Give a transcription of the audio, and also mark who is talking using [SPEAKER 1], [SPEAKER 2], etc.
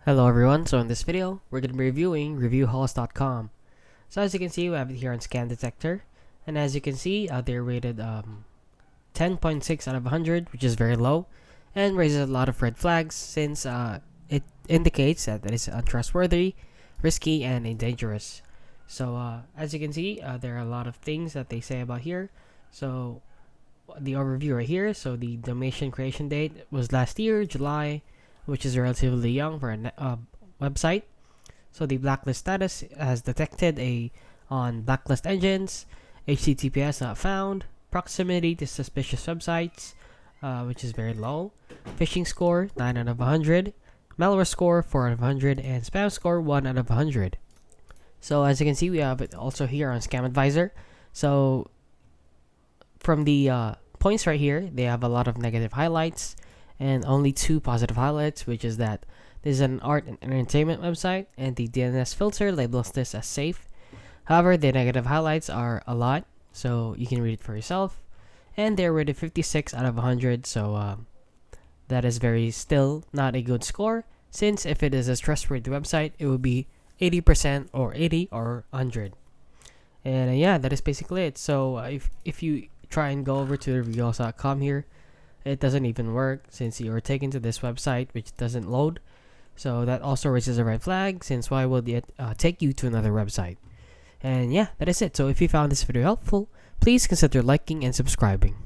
[SPEAKER 1] Hello everyone, so in this video, we're going to be reviewing reviewhalls.com. So as you can see, we have it here on Scan Detector. And as you can see, they're rated 10.6 out of 100, which is very low. And raises a lot of red flags since it indicates that it is untrustworthy, risky, and dangerous. So as you can see, there are a lot of things that they say about here. So the overview right here, so the domain creation date was last year, July, which is relatively young for a website. So the blacklist status has detected on blacklist engines, HTTPS not found, proximity to suspicious websites, which is very low, phishing score 9 out of 100, malware score 4 out of 100, and spam score 1 out of 100. So as you can see, we have it also here on Scam Advisor. So from the points right here, they have a lot of negative highlights and only 2 positive highlights, which is that this is an art and entertainment website and the DNS filter labels this as safe. However, the negative highlights are a lot, so you can read it for yourself. And they're rated 56 out of 100, so that is still not a good score, since if it is a trustworthy website, it would be 80% or 80 or 100. And yeah, that is basically it. So if you try and go over to reviews.com here, it doesn't even work since you are taken to this website which doesn't load. So that also raises a red flag, since why would it take you to another website? And yeah, that is it. So if you found this video helpful, please consider liking and subscribing.